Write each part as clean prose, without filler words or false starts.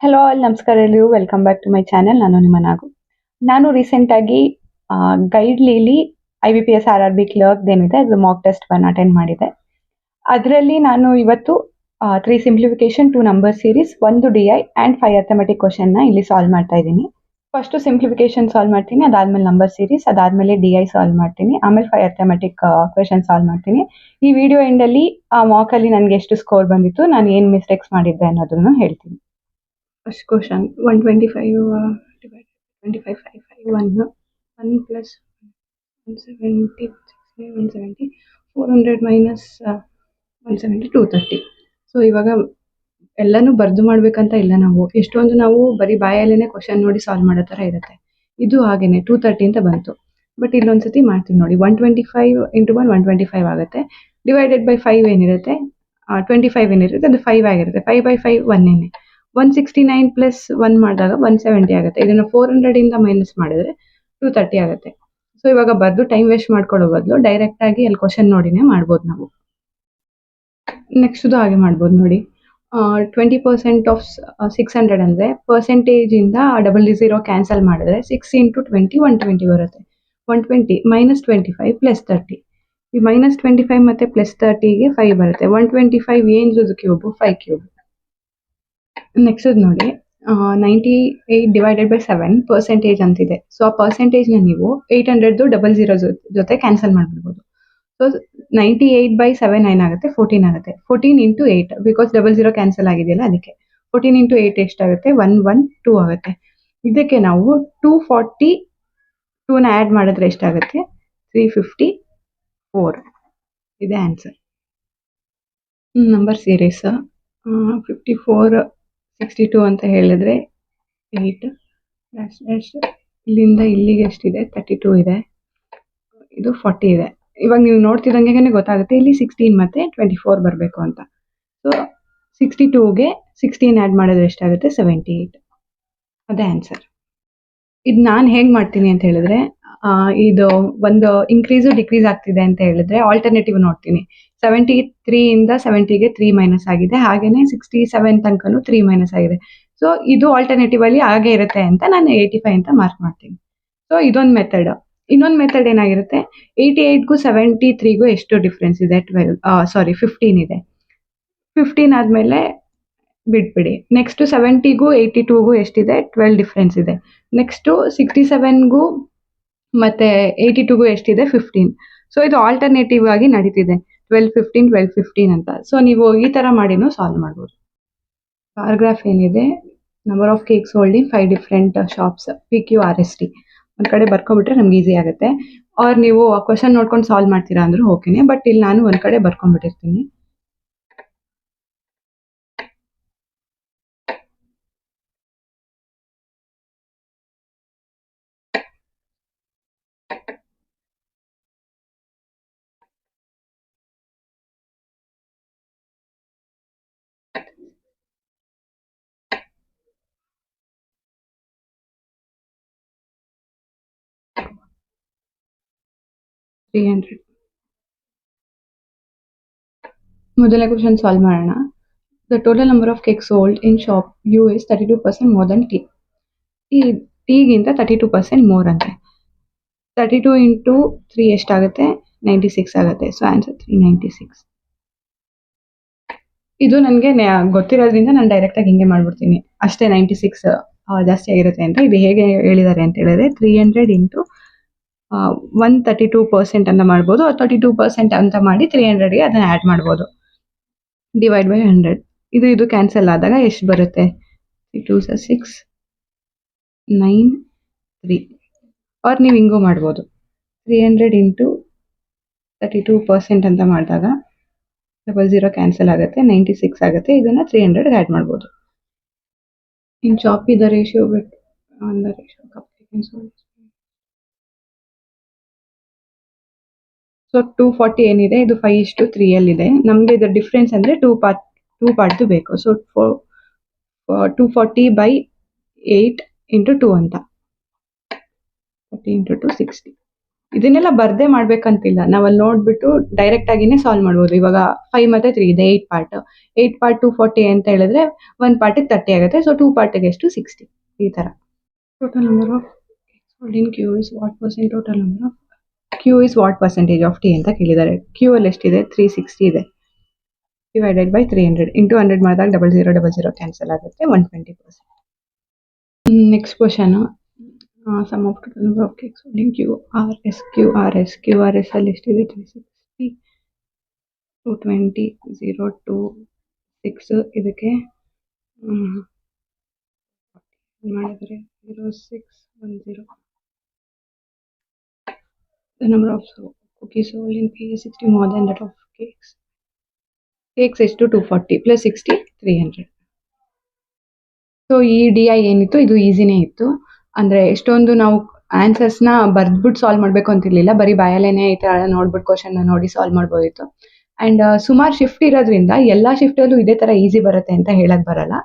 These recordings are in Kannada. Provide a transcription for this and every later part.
ಹಲೋ ಆಲ್ ನಮಸ್ಕಾರ ಎಲ್ಲರಿಗೂ welcome back to my channel. ನಾನು ನಿಮ್ಮ ನಾಗು. ನಾನು ರೀಸೆಂಟಾಗಿ ಗೈಡ್ಲಿಲಿ IBPS RRB ಕ್ಲರ್ಕ್ದೇನಿದೆ ಅದು ಮಾಕ್ ಟೆಸ್ಟ್ ಒನ್ ಅಟೆಂಡ್ ಮಾಡಿದೆ. ಅದರಲ್ಲಿ ನಾನು ಇವತ್ತು 3 simplification 2 number series 1 DI and 5 arithmetic ಕ್ವಶನ್ನ ಇಲ್ಲಿ ಸಾಲ್ವ್ ಮಾಡ್ತಾ ಇದ್ದೀನಿ. ಫಸ್ಟು ಸಿಂಪ್ಲಿಫಿಕೇಶನ್ ಸಾಲ್ವ್ ಮಾಡ್ತೀನಿ, ಅದಾದಮೇಲೆ ನಂಬರ್ ಸೀರೀಸ್, ಅದಾದಮೇಲೆ DI ಸಾಲ್ವ್ ಮಾಡ್ತೀನಿ, ಆಮೇಲೆ 5 ಅರ್ಥಮೆಟಿಕ್ ಕ್ವೆಶನ್ ಸಾಲ್ವ್ ಮಾಡ್ತೀನಿ. ಈ ವಿಡಿಯೋ ಎಂಡಲ್ಲಿ ಆ ಮಾಕಲ್ಲಿ ನನಗೆ ಎಷ್ಟು ಸ್ಕೋರ್ ಬಂದಿತ್ತು, ನಾನು ಏನು ಮಿಸ್ಟೇಕ್ಸ್ ಮಾಡಿದ್ದೆ ಅನ್ನೋದನ್ನು ಹೇಳ್ತೀನಿ. First question 125 divided by 25 5 1 plus 170 170 400 minus 170 230. So ಇವಾಗ ಎಲ್ಲನೂ ಬರೆದು ಮಾಡ್ಬೇಕಂತ ಇಲ್ಲ, ನಾವು ಬರೀ ಬಾಯಲ್ಲೇನೆ ಕ್ವಶನ್ ನೋಡಿ ಸಾಲ್ವ್ ಮಾಡೋ ಥರ ಇರುತ್ತೆ. ಇದು ಹಾಗೇನೆ 230 ಅಂತ ಬಂತು. ಬಟ್ ಇಲ್ಲೊಂದ್ಸತಿ ಮಾಡ್ತೀನಿ ನೋಡಿ. 125 ಇಂಟು 125 ಆಗುತ್ತೆ. ಡಿವೈಡೆಡ್ ಬೈ 5 ಏನಿರುತ್ತೆ, 25 ಏನಿರುತ್ತೆ ಅದು 5 ಆಗಿರುತ್ತೆ. 5/5 1 169 ಪ್ಲಸ್ 1 ಮಾಡಿದಾಗ 170 ಆಗುತ್ತೆ. ಇದನ್ನು 400 ಇಂದ ಮೈನಸ್ ಮಾಡಿದ್ರೆ 230 ಆಗುತ್ತೆ. ಸೊ ಇವಾಗ ಬರೆದು ಟೈಮ್ ವೇಸ್ಟ್ ಮಾಡ್ಕೊಳ್ಳೋ ಬದಲು ಡೈರೆಕ್ಟ್ ಆಗಿ ಅಲ್ಲಿ ಕ್ವಶನ್ ನೋಡಿನೇ ಮಾಡ್ಬೋದು ನಾವು. ನೆಕ್ಸ್ಟ್ದು ಹಾಗೆ ಮಾಡ್ಬೋದು ನೋಡಿ. 20% ಆಫ್ 600 ಅಂದರೆ ಪರ್ಸೆಂಟೇಜಿಂದ 000 ಕ್ಯಾನ್ಸಲ್ ಮಾಡಿದ್ರೆ 6 ಇಂಟು 20 120 ಬರುತ್ತೆ. 120 ಮೈನಸ್ 25 ಪ್ಲಸ್ 30. ಈ ಮೈನಸ್ 25 ಮತ್ತು ಪ್ಲಸ್ 30ಗೆ 5 ಬರುತ್ತೆ. 125 ಏನ್ರದ್ದು ಕ್ಯೂಬು 5 ಕ್ಯೂಬ್. ನೆಕ್ಸ್ಟ್ ನೋಡಿ, 98 ಡಿವೈಡೆಡ್ ಬೈ 7 ಪರ್ಸೆಂಟೇಜ್ ಅಂತಿದೆ. ಸೊ ಆ ಪರ್ಸೆಂಟೇಜ್ನ ನೀವು 800 00 ಜೊತೆ ಕ್ಯಾನ್ಸಲ್ ಮಾಡಿಬಿಡ್ಬೋದು. ಸೊ 98/7 ಏನಾಗುತ್ತೆ 14 ಆಗುತ್ತೆ. 14 ಇಂಟು 8 ಬಿಕಾಸ್ 00 ಕ್ಯಾನ್ಸಲ್ ಆಗಿದೆಯಲ್ಲ ಅದಕ್ಕೆ 14 ಇಂಟು 8 ಎಷ್ಟಾಗುತ್ತೆ 112 ಆಗುತ್ತೆ. ಇದಕ್ಕೆ ನಾವು 242ನ ಆ್ಯಡ್ ಮಾಡಿದ್ರೆ ಎಷ್ಟಾಗುತ್ತೆ 354 ಇದೆ ಆನ್ಸರ್. ನಂಬರ್ ಸೀರೀಸ್ 54 62 ಅಂತ ಹೇಳಿದ್ರೆ 8 ಇಲ್ಲಿಂದ ಇಲ್ಲಿಗೆ ಎಷ್ಟಿದೆ 32 ಇದೆ, ಇದು 40 ಇದೆ. ಇವಾಗ ನೀವು ನೋಡ್ತಿದ್ದಂಗೆ ಗೊತ್ತಾಗುತ್ತೆ ಇಲ್ಲಿ 16 ಮತ್ತು 24 ಬರಬೇಕು ಅಂತ. ಸೊ 62ಗೆ 16 ಆ್ಯಡ್ ಮಾಡಿದ್ರೆ ಎಷ್ಟಾಗುತ್ತೆ 78, ಅದೇ ಆನ್ಸರ್. ಇದು ನಾನು ಹೇಗೆ ಮಾಡ್ತೀನಿ ಅಂತ ಹೇಳಿದ್ರೆ, ಇದು ಒಂದು ಇನ್ಕ್ರೀಸು ಡಿಕ್ರೀಸ್ ಆಗ್ತಿದೆ ಅಂತ ಹೇಳಿದ್ರೆ ಆಲ್ಟರ್ನೇಟಿವ್ ನೋಡ್ತೀನಿ. 73 ಇಂದ 70ಗೆ 3 ಮೈನಸ್ ಆಗಿದೆ, ಹಾಗೆಯೇ 67 ತನಕನೂ 3 ಮೈನಸ್ ಆಗಿದೆ. ಸೊ ಇದು ಆಲ್ಟರ್ನೇಟಿವ್ ಅಲ್ಲಿ ಹಾಗೆ ಇರುತ್ತೆ ಅಂತ ನಾನು 85 ಅಂತ ಮಾರ್ಕ್ ಮಾಡ್ತೀನಿ. ಸೊ ಇದೊಂದು ಮೆಥಡ್. ಇನ್ನೊಂದು ಮೆಥಡ್ ಏನಾಗಿರುತ್ತೆ, 88ಗೂ 73ಗೂ ಎಷ್ಟು ಡಿಫ್ರೆನ್ಸ್ ಇದೆ 15 ಇದೆ. 15 ಆದಮೇಲೆ ಬಿಟ್ಬಿಡಿ. ನೆಕ್ಸ್ಟು 70ಗೂ 82ಗೂ ಎಷ್ಟಿದೆ 12 ಡಿಫ್ರೆನ್ಸ್ ಇದೆ. ನೆಕ್ಸ್ಟು 67ಗೂ ಮತ್ತು 82ಗೂ ಎಷ್ಟಿದೆ 15. ಸೊ ಇದು ಆಲ್ಟರ್ನೇಟಿವ್ ಆಗಿ ನಡೀತಿದೆ 12 15 12 15 ಅಂತ. ಸೊ ನೀವು ಈ ಥರ ಮಾಡಿನೂ ಸಾಲ್ವ್ ಮಾಡ್ಬೋದು. ಪ್ಯಾರಾಗ್ರಾಫ್ ಏನಿದೆ, number of cakes sold in 5 different shops PQRST ಒಂದು ಕಡೆ ಬರ್ಕೊಂಡ್ಬಿಟ್ರೆ ನಮ್ಗೆ ಈಸಿ ಆಗುತ್ತೆ. ಆರ್ ನೀವು ಆ ಕ್ವಶನ್ ನೋಡ್ಕೊಂಡು ಸಾಲ್ವ್ ಮಾಡ್ತೀರಾ ಅಂದ್ರೂ ಓಕೆನೆ, ಬಟ್ ಇಲ್ಲಿ ನಾನು ಒಂದು ಕಡೆ ಬರ್ಕೊಂಡ್ಬಿಟ್ಟಿರ್ತೀನಿ. ಮೊದಲನೇ ಕ್ವಶನ್ ಸಾಲ್ವ್ ಮಾಡೋಣ. The total number of cake sold in shop U is 32% more than T. ಈ Tಗಿಂತ 32% ಮೋರ್ ಅಂತೆ. 32 ಇಂಟು 3 ಎಷ್ಟಾಗುತ್ತೆ 96 ಆಗುತ್ತೆ. So answer 396. ಇದು ನನಗೆ ಗೊತ್ತಿರೋದ್ರಿಂದ ನಾನು ಡೈರೆಕ್ಟಾಗಿ ಹಿಂಗೆ ಮಾಡ್ಬಿಡ್ತೀನಿ ಅಷ್ಟೇ. 96 ಜಾಸ್ತಿ ಆಗಿರುತ್ತೆ ಅಂತ. ಇದು ಹೇಗೆ ಹೇಳಿದ್ದಾರೆ ಅಂತ ಹೇಳಿದ್ರೆ 300 ಇಂಟು 132% ಅಂತ ಮಾಡ್ಬೋದು, 32% ಅಂತ ಮಾಡಿ 300ಗೆ ಅದನ್ನು ಆ್ಯಡ್ ಮಾಡ್ಬೋದು. Divide by 100. ಇದು ಕ್ಯಾನ್ಸಲ್ ಆದಾಗ ಎಷ್ಟು ಬರುತ್ತೆ 2 6 9 3. ಆರ್ ನೀವು ಹಿಂಗೂ ಮಾಡ್ಬೋದು, 300 ಇಂಟು 32% ಅಂತ ಮಾಡಿದಾಗ 00 ಕ್ಯಾನ್ಸಲ್ ಆಗುತ್ತೆ 96 ಆಗುತ್ತೆ. ಇದನ್ನು 300ಗೆ ಆ್ಯಡ್ ಮಾಡ್ಬೋದು. In shop the ratio bit on the ratio so 240 ಏನಿದೆ ಇದು 5:3 ಇದೆ. ನಮಗೆ ಇದರ ಡಿಫ್ರೆನ್ಸ್ ಅಂದರೆ 2 ಪಾರ್ಟ್ದು ಬೇಕು. ಸೊ 240/8 ಇಂಟು 2 ಅಂತ 30 ಇಂಟು 2 60. ಇದನ್ನೆಲ್ಲ ಬರ್ದೇ ಮಾಡ್ಬೇಕಂತಿಲ್ಲ. ನಾವ್ ಅಲ್ಲಿ ನೋಡ್ಬಿಟ್ಟು ಡೈರೆಕ್ಟ್ ಆಗಿನೇ ಸಾಲ್ವ್ ಮಾಡ್ಬೋದು. ಇವಾಗ 5 ಮತ್ತೆ 3 ಇದೆ 8 ಪಾರ್ಟ್. 8 ಪಾರ್ಟ್ 240 ಅಂತ ಹೇಳಿದ್ರೆ 1 ಪಾರ್ಟಿಗೆ 30 ಆಗುತ್ತೆ. ಸೊ 2 ಪಾರ್ಟಿಗೆ ಎಷ್ಟು 60 ಈ ತರ. Total number of in Q is what percent total number of Q is what percentage of T ಅಂತ ಕೇಳಿದ್ದಾರೆ. Q ಅಲ್ಲಿ ಎಷ್ಟಿದೆ 360 ಇದೆ ಡಿವೈಡೆಡ್ ಬೈ 300 ಇಂಟು 100 ಮಾಡಿದಾಗ 0000 ಕ್ಯಾನ್ಸಲ್ ಆಗುತ್ತೆ 120%. Next question sum of total number of cakes holding QRS ಅಲ್ಲಿ ಎಷ್ಟಿದೆ 360 220 0 2 6 ಇದಕ್ಕೆ ಮಾಡಿದ್ರೆ 0610. The number of cookies sold in P is 60 more than that of cakes. Cakes is to 240 plus 60 300. So ಈ DI ಏನಿತ್ತು ಇದು ಈಸಿನೇ ಇತ್ತು. ಅಂದ್ರೆ ಎಷ್ಟೊಂದು ನಾವು ಆನ್ಸರ್ಸ್ನ ಬರ್ದ್ಬಿಟ್ಟು ಸಾಲ್ವ್ ಮಾಡಬೇಕು ಅಂತಿರ್ಲಿಲ್ಲ. ಬರೀ ಬಾಯಲ್ಲೇನೆ ಈ ತರ ನೋಡ್ಬಿಟ್ಟು ಕ್ವಶನ್ ನೋಡಿ ಸಾಲ್ವ್ ಮಾಡ್ಬೋದಿತ್ತು. ಅಂಡ್ ಸುಮಾರು ಶಿಫ್ಟ್ ಇರೋದ್ರಿಂದ ಎಲ್ಲಾ ಶಿಫ್ಟಲ್ಲೂ ಇದೇ ತರ ಈಸಿ ಬರುತ್ತೆ ಅಂತ ಹೇಳಕ್ ಬರಲ್ಲ.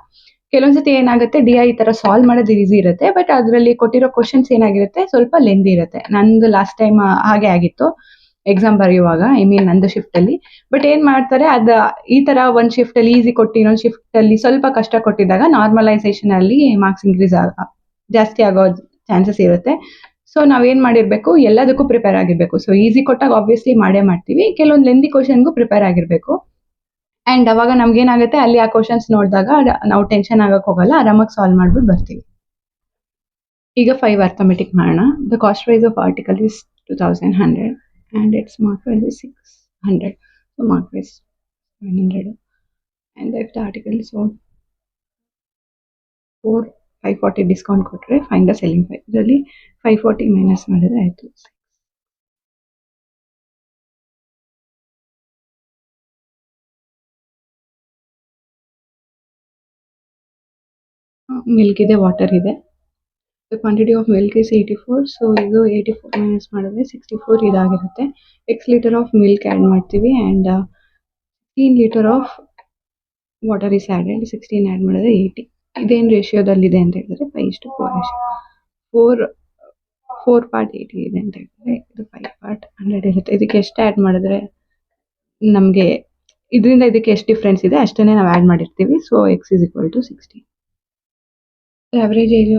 ಕೆಲವೊಂದ್ಸತಿ ಏನಾಗುತ್ತೆ DI ಈ ತರ ಸಾಲ್ವ್ ಮಾಡೋದು ಈಸಿ ಇರುತ್ತೆ, ಬಟ್ ಅದರಲ್ಲಿ ಕೊಟ್ಟಿರೋ ಕ್ವಶನ್ಸ್ ಏನಾಗಿರುತ್ತೆ ಸ್ವಲ್ಪ ಲೆಂದಿ ಇರುತ್ತೆ. ನಂದು ಲಾಸ್ಟ್ ಟೈಮ್ ಹಾಗೆ ಆಗಿತ್ತು ಎಕ್ಸಾಮ್ ಬರೆಯುವಾಗ, ಐ ಮೀನ್ ನಂದು ಶಿಫ್ಟ್ ಅಲ್ಲಿ. ಬಟ್ ಏನ್ ಮಾಡ್ತಾರೆ ಈ ತರ ಒಂದ್ ಶಿಫ್ಟ್ ಅಲ್ಲಿ ಈಸಿ ಕೊಟ್ಟು ಇನ್ನೊಂದು ಶಿಫ್ಟ್ ಅಲ್ಲಿ ಸ್ವಲ್ಪ ಕಷ್ಟ ಕೊಟ್ಟಿದ್ದಾಗ ನಾರ್ಮಲೈಸೇಷನ್ ಅಲ್ಲಿ ಮಾರ್ಕ್ಸ್ ಇನ್ಕ್ರೀಸ್ ಜಾಸ್ತಿ ಆಗೋ ಚಾನ್ಸಸ್ ಇರುತ್ತೆ. ಸೊ ನಾವೇನ್ ಮಾಡಿರ್ಬೇಕು ಎಲ್ಲದಕ್ಕೂ ಪ್ರಿಪೇರ್ ಆಗಿರ್ಬೇಕು. ಸೊ ಈಸಿ ಕೊಟ್ಟಾಗ ಆಬ್ವಿಯಸ್ಲಿ ಮಾಡೇ ಮಾಡ್ತೀವಿ, ಕೆಲವೊಂದು ಲೆಂದಿ ಕ್ವಶನ್ಗೂ ಪ್ರಿಪೇರ್ ಆಗಿರ್ಬೇಕು. ಅಂಡ್ ಅವಾಗ ನಮ್ಗೇನಾಗುತ್ತೆ ಅಲ್ಲಿ ಆ ಕ್ವಶನ್ಸ್ ನೋಡಿದಾಗ ನಾವು ಟೆನ್ಷನ್ ಆಗಕ್ ಹೋಗಲ್ಲ, ಆರಾಮಾಗಿ ಸಾಲ್ವ್ ಮಾಡ್ಬಿಟ್ಟು ಬರ್ತೀವಿ. ಈಗ 5 ಅರ್ಥಮೆಟಿಕ್ ಮಾಡೋಣ. The cost price of article is 2100 and its mark price is 600. So mark price 700. And if the article is sold for 540 discount ಕೊಟ್ರೆ find the selling price. ಇದರಲ್ಲಿ 540 ಮೈನಸ್ ಮಾಡಿದ್ರೆ ಆಯ್ತು. ಮಿಲ್ಕ್ ಇದೆ, ವಾಟರ್ ಇದೆ. The quantity of milk is 84. So ಇದು 84 ಮೈನಸ್ ಮಾಡಿದ್ರೆ 64 ಇದಾಗಿರುತ್ತೆ. X litre of milk add ಮಾಡ್ತೀವಿ and 16 litre of water is added. 16 add ಮಾಡಿದ್ರೆ 80. ಇದೇನು ರೇಷಿಯೋದಲ್ಲಿದೆ ಅಂತ ಹೇಳಿದ್ರೆ 5:4 ರೇಷಿಯೋ. 4 ಪಾರ್ಟ್ 80 ಇದೆ ಅಂತ ಹೇಳಿದ್ರೆ ಇದು 5 ಪಾರ್ಟ್ 100 ಇರುತ್ತೆ. ಇದಕ್ಕೆ ಎಷ್ಟು ಆ್ಯಡ್ ಮಾಡಿದ್ರೆ ನಮಗೆ ಇದರಿಂದ ಇದಕ್ಕೆ ಎಷ್ಟು ಡಿಫ್ರೆನ್ಸ್ ಇದೆ ಅಷ್ಟನ್ನೇ ನಾವು ಆ್ಯಡ್ ಮಾಡಿರ್ತೀವಿ. So X is equal to 60. Average age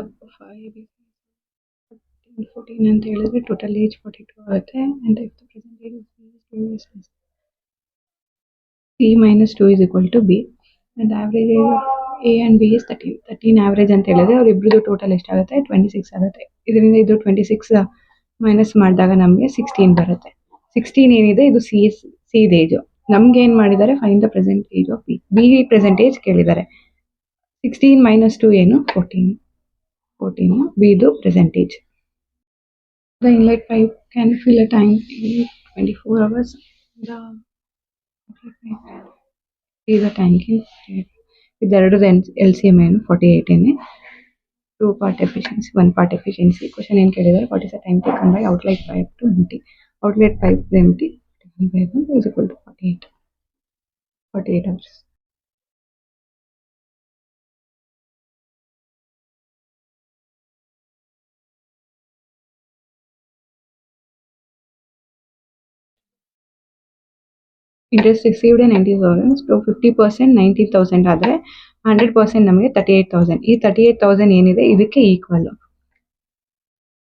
14 ಅಂತ ಹೇಳಿದ್ರೆ ಟೋಟಲ್ ಏಜ್ 42 ಆಗುತ್ತೆ. And if the present age C minus 2 is equal to B. And average age of A and B is 13. 13 average ಅಂತ ಹೇಳಿದ್ರೆ ಅವರಿಬ್ರದ್ದು ಟೋಟಲ್ ಎಷ್ಟಾಗುತ್ತೆ 26 ಆಗುತ್ತೆ. ಇದರಿಂದ ಇದು 26 ಮೈನಸ್ ಮಾಡಿದಾಗ ನಮಗೆ 16 ಬರುತ್ತೆ. 16 ಏನಿದೆ ಇದು ಸಿ ಏಜು. ನಮ್ಗೆ ಏನು ಮಾಡಿದ್ದಾರೆ find the present age of B present age ಕೇಳಿದ್ದಾರೆ. 16 ಮೈನಸ್ 2 ಏನು 14 ಬಿದು present age. The inlet pipe can fill a tank in 24 hours. The is a tank in ಇದೆರಡು LCM ಏನು 48 ಏನೇ. 2 part efficiency 1 part efficiency. Question ಏನು ಕೇಳಿದ್ದಾರೆ what is the time taken by outlet pipe to empty. Outlet pipe to empty is equal to 48 hours. Interest received 90,000. So 50% 90,000 ಆದರೆ 100% ನಮಗೆ 38,000. ಈ 38,000 ಏನಿದೆ ಇದಕ್ಕೆ ಈಕ್ವಲ್.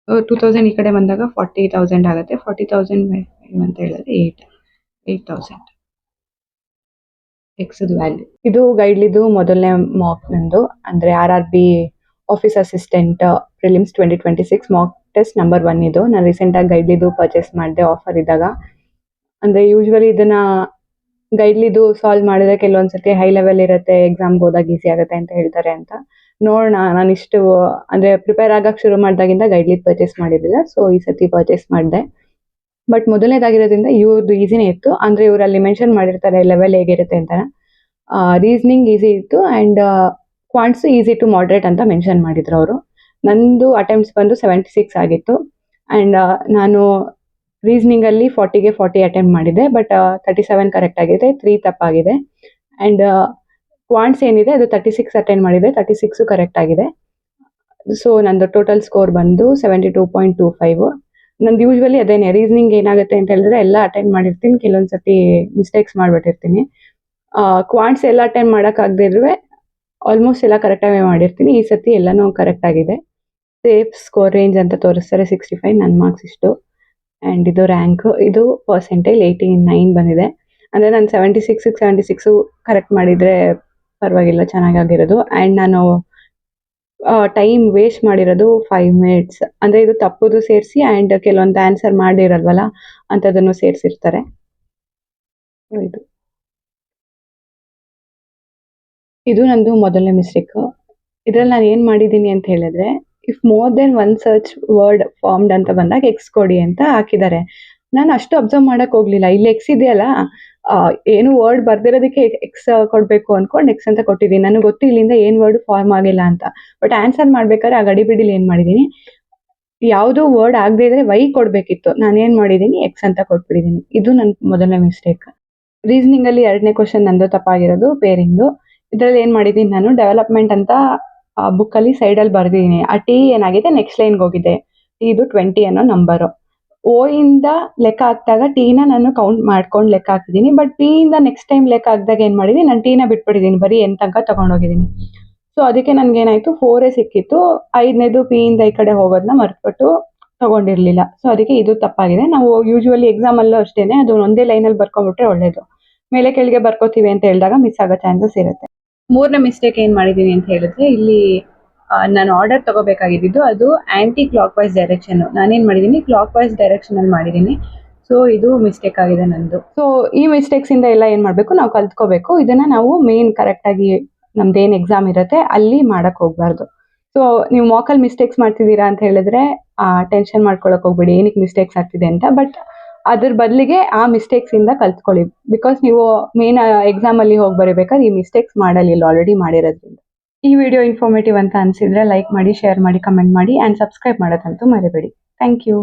2,000 ಈ ಕಡೆ ಬಂದಾಗ 40,000 ಆಗುತ್ತೆ. 40,000 ಅಂತ ಹೇಳಿದ್ರೆ 8,000 ಎಕ್ಸ್ ವ್ಯಾಲ್ಯೂ. ಇದು ಗೈಡ್ಲಿದು ಮೊದಲನೇ ಮಾಕ್ ನಂದು, ಅಂದರೆ RRB office assistant prelims 2026 mock test number 1 ಇದು. ನಾನು ರೀಸೆಂಟಾಗಿ ಗೈಡ್ಲಿದು ಪರ್ಚೇಸ್ ಮಾಡಿದೆ ಆಫರ್ ಇದ್ದಾಗ. ಅಂದರೆ ಯೂಶ್ವಲಿ ಇದನ್ನ ಗೈಡ್ಲಿದು ಸಾಲ್ವ್ ಮಾಡಿದ್ರೆ ಕೆಲವೊಂದ್ಸತಿ ಹೈ ಲೆವೆಲ್ ಇರುತ್ತೆ, ಎಕ್ಸಾಮ್ಗೆ ಹೋದಾಗ ಈಸಿ ಆಗುತ್ತೆ ಅಂತ ಹೇಳ್ತಾರೆ ಅಂತ. ನೋಡೋಣ, ನಾನು ಇಷ್ಟು ಅಂದರೆ ಪ್ರಿಪೇರ್ ಆಗಕ್ಕೆ ಶುರು ಮಾಡಿದಾಗಿಂದ ಗೈಡ್ಲಿದ್ ಪರ್ಚೇಸ್ ಮಾಡಿರಲಿಲ್ಲ. ಸೊ ಈ ಸತಿ ಪರ್ಚೇಸ್ ಮಾಡಿದೆ. ಬಟ್ ಮೊದಲನೇದಾಗಿರೋದ್ರಿಂದ ಇವ್ರದ್ದು ಈಸಿನೇ ಇತ್ತು. ಅಂದರೆ ಇವರಲ್ಲಿ ಮೆನ್ಷನ್ ಮಾಡಿರ್ತಾರೆ ಲೆವೆಲ್ ಹೇಗಿರುತ್ತೆ ಅಂತ. ರೀಸನಿಂಗ್ ಈಸಿ ಇತ್ತು and quants easy to moderate ಅಂತ ಮೆನ್ಷನ್ ಮಾಡಿದ್ರು ಅವರು. ನಂದು ಅಟೆಂಪ್ಟ್ಸ್ ಬಂದು 76 ಆಗಿತ್ತು ಆ್ಯಂಡ್ ನಾನು ರೀಸನಿಂಗಲ್ಲಿ 40ಗೆ 40 ಅಟೆಂಪ್ಟ್ ಮಾಡಿದೆ. ಬಟ್ 37 ಕರೆಕ್ಟ್ ಆಗಿದೆ, 3 ತಪ್ಪಾಗಿದೆ. ಆ್ಯಂಡ್ ಕ್ವಾಂಟ್ಸ್ ಏನಿದೆ ಅದು 36 ಅಟೆಂಡ್ ಮಾಡಿದೆ, 36 ಕರೆಕ್ಟ್ ಆಗಿದೆ. ಸೊ ನಂದು ಟೋಟಲ್ ಸ್ಕೋರ್ ಬಂದು 72.25. ನಂದು ಯೂಶ್ವಲಿ ಅದೇನೆ ರೀಸನಿಂಗ್ ಏನಾಗುತ್ತೆ ಅಂತ ಹೇಳಿದ್ರೆ ಎಲ್ಲ ಅಟೆಂಡ್ ಮಾಡಿರ್ತೀನಿ, ಕೆಲವೊಂದು ಸತಿ ಮಿಸ್ಟೇಕ್ಸ್ ಮಾಡಿಬಿಟ್ಟಿರ್ತೀನಿ. ಕ್ವಾಂಟ್ಸ್ ಎಲ್ಲ ಅಟೆಂಡ್ ಮಾಡೋಕ್ಕಾಗದೇ ಇದ್ರೂ ಆಲ್ಮೋಸ್ಟ್ ಎಲ್ಲ ಕರೆಕ್ಟಾಗೇ ಮಾಡಿರ್ತೀನಿ. ಈ ಸತಿ ಎಲ್ಲನೂ ಕರೆಕ್ಟ್ ಆಗಿದೆ. ಸೇಫ್ ಸ್ಕೋರ್ ರೇಂಜ್ ಅಂತ ತೋರಿಸ್ತಾರೆ 65, ನನ್ನ ಮಾರ್ಕ್ಸ್ ಇಷ್ಟು. ಆ್ಯಂಡ್ ಇದು ರ್ಯಾಂಕು, ಇದು ಪರ್ಸೆಂಟೇಜ್ 89 ಬಂದಿದೆ. ಅಂದರೆ ನಾನು 76 ಕರೆಕ್ಟ್ ಮಾಡಿದರೆ ಪರವಾಗಿಲ್ಲ, ಚೆನ್ನಾಗಾಗಿರೋದು. ಆ್ಯಂಡ್ ನಾನು ಟೈಮ್ ವೇಸ್ಟ್ ಮಾಡಿರೋದು 5 ಮಿನಿಟ್ಸ್. ಅಂದರೆ ಇದು ತಪ್ಪುದು ಸೇರಿಸಿ ಆ್ಯಂಡ್ ಕೆಲವೊಂದು ಆನ್ಸರ್ ಮಾಡಿರಲ್ವಲ್ಲ ಅಂಥದ್ದನ್ನು ಸೇರಿಸಿರ್ತಾರೆ. ಇದು ನಂದು ಮೊದಲನೇ ಮಿಸ್ಟೇಕು. ಇದರಲ್ಲಿ ನಾನು ಏನು ಮಾಡಿದ್ದೀನಿ ಅಂತ ಹೇಳಿದ್ರೆ, if more than one search word formed ಅಂತ ಬಂದಾಗ ಎಕ್ಸ್ ಕೊಡಿ ಅಂತ ಹಾಕಿದ್ದಾರೆ. ನಾನು ಅಷ್ಟು ಅಬ್ಸರ್ವ್ ಮಾಡಕ್ಕೆ ಹೋಗ್ಲಿಲ್ಲ. ಇಲ್ಲಿ ಎಕ್ಸ್ ಇದೆಯಲ್ಲ, ಏನು ವರ್ಡ್ ಬರ್ದಿರೋದಕ್ಕೆ ಎಕ್ಸ್ ಕೊಡಬೇಕು ಅಂದ್ಕೊಂಡು ಎಕ್ಸ್ ಅಂತ ಕೊಟ್ಟಿದ್ದೀನಿ. ನನಗೆ ಗೊತ್ತು ಇಲ್ಲಿಂದ ಏನು ವರ್ಡ್ ಫಾರ್ಮ್ ಆಗಿಲ್ಲ ಅಂತ. ಬಟ್ ಆನ್ಸರ್ ಮಾಡ್ಬೇಕಾದ್ರೆ ಆ ಗಡಿಬಿಡಿಲಿ ಏನು ಮಾಡಿದ್ದೀನಿ, ಯಾವುದೋ ವರ್ಡ್ ಆಗದೆ ಇದ್ರೆ ವೈ ಕೊಡಬೇಕಿತ್ತು. ನಾನೇನು ಮಾಡಿದ್ದೀನಿ, ಎಕ್ಸ್ ಅಂತ ಕೊಟ್ಬಿಟ್ಟಿದ್ದೀನಿ. ಇದು ನನ್ನ ಮೊದಲನೇ ಮಿಸ್ಟೇಕ್. ರೀಸನಿಂಗಲ್ಲಿ 2ನೇ ಕ್ವಶನ್ ನಂದು ತಪ್ಪಾಗಿರೋದು, ಪೇರಿಂಗು. ಇದರಲ್ಲಿ ಏನು ಮಾಡಿದ್ದೀನಿ ನಾನು, ಡೆವಲಪ್ಮೆಂಟ್ ಅಂತ ಬುಕ್ಕಲ್ಲಿ ಸೈಡಲ್ಲಿ ಬರೆದಿದ್ದೀನಿ. ಆ ಟಿ ಏನಾಗಿದೆ, ನೆಕ್ಸ್ಟ್ ಲೈನ್ಗೆ ಹೋಗಿದೆ. ಇದು 20 ಅನ್ನೋ ನಂಬರು. ಓ ಇಂದ ಲೆಕ್ಕ ಹಾಕಿದಾಗ ಟಿನ ನಾನು ಕೌಂಟ್ ಮಾಡ್ಕೊಂಡು ಲೆಕ್ಕ ಹಾಕಿದ್ದೀನಿ. ಬಟ್ ಪಿ ಇಂದ ನೆಕ್ಸ್ಟ್ ಟೈಮ್ ಲೆಕ್ಕ ಹಾಕಿದಾಗ ಏನು ಮಾಡಿದ್ದೀನಿ, ನಾನು ಟಿನ ಬಿಟ್ಬಿಟ್ಟಿದ್ದೀನಿ, ಬರೀ n ತನಕ ತೊಗೊಂಡೋಗಿದ್ದೀನಿ. ಸೊ ಅದಕ್ಕೆ ನನಗೇನಾಯಿತು, 4 ಸಿಕ್ಕಿತ್ತು. 5ನೇದು ಪಿ ಇಂದ ಈ ಕಡೆ ಹೋಗೋದನ್ನ ಮರ್ತ್ಬಿಟ್ಟು ತೊಗೊಂಡಿರಲಿಲ್ಲ. ಸೊ ಅದಕ್ಕೆ ಇದು ತಪ್ಪಾಗಿದೆ. ನಾವು ಯೂಶ್ವಲಿ ಎಕ್ಸಾಮಲ್ಲೂ ಅಷ್ಟೇ, ಅದು ಒಂದೇ ಲೈನಲ್ಲಿ ಬರ್ಕೊಂಡ್ಬಿಟ್ರೆ ಒಳ್ಳೇದು. ಮೇಲೆ ಕೆಳಗೆ ಬರ್ಕೋತೀವಿ ಅಂತ ಹೇಳಿದಾಗ ಮಿಸ್ ಆಗೋ ಚಾನ್ಸಸ್ ಇರುತ್ತೆ. 3ನೇ ಮಿಸ್ಟೇಕ್ ಏನು ಮಾಡಿದ್ದೀನಿ ಅಂತ ಹೇಳಿದ್ರೆ, ಇಲ್ಲಿ ನಾನು ಆರ್ಡರ್ ತಗೋಬೇಕಾಗಿದ್ದು ಅದು ಆ್ಯಂಟಿ ಕ್ಲಾಕ್ ವೈಸ್ ಡೈರೆಕ್ಷನ್. ನಾನೇನು ಮಾಡಿದ್ದೀನಿ, ಕ್ಲಾಕ್ ವೈಸ್ ಡೈರೆಕ್ಷನಲ್ಲಿ ಮಾಡಿದ್ದೀನಿ. ಸೊ ಇದು ಮಿಸ್ಟೇಕ್ ಆಗಿದೆ ನಂದು. ಸೊ ಈ ಮಿಸ್ಟೇಕ್ಸಿಂದ ಎಲ್ಲ ಏನು ಮಾಡಬೇಕು, ನಾವು ಕಲ್ತ್ಕೋಬೇಕು. ಇದನ್ನು ನಾವು ಮೇನ್ ಕರೆಕ್ಟಾಗಿ ನಮ್ದೇನು ಎಕ್ಸಾಮ್ ಇರುತ್ತೆ ಅಲ್ಲಿ ಮಾಡೋಕ್ಕೆ ಹೋಗಬಾರ್ದು. ಸೊ ನೀವು ಮಾಕಲ್ಲಿ ಮಿಸ್ಟೇಕ್ಸ್ ಮಾಡ್ತಿದ್ದೀರಾ ಅಂತ ಹೇಳಿದ್ರೆ ಟೆನ್ಷನ್ ಮಾಡ್ಕೊಳಕ್ಕೆ ಹೋಗ್ಬೇಡಿ, ಏನಕ್ಕೆ ಮಿಸ್ಟೇಕ್ಸ್ ಆಗ್ತಿದೆ ಅಂತ. ಬಟ್ ಅದ್ರ ಬದಲಿಗೆ ಆ ಮಿಸ್ಟೇಕ್ಸಿಂದ ಕಲ್ತ್ಕೊಳ್ಳಿ. ಬಿಕಾಸ್ ನೀವು ಮೇನ್ ಎಕ್ಸಾಮಲ್ಲಿ ಹೋಗಿ ಬರೀಬೇಕಾದ್ರೆ ಈ ಮಿಸ್ಟೇಕ್ಸ್ ಮಾಡಲಿಲ್ಲ ಆಲ್ರೆಡಿ ಮಾಡಿರೋದ್ರಿಂದ. ಈ ವಿಡಿಯೋ ಇನ್ಫಾರ್ಮೇಟಿವ್ ಅಂತ ಅನಿಸಿದ್ರೆ ಲೈಕ್ ಮಾಡಿ, ಶೇರ್ ಮಾಡಿ, ಕಮೆಂಟ್ ಮಾಡಿ ಆ್ಯಂಡ್ ಸಬ್ಸ್ಕ್ರೈಬ್ ಮಾಡೋದಂತೂ ಮರಿಬೇಡಿ. Thank you.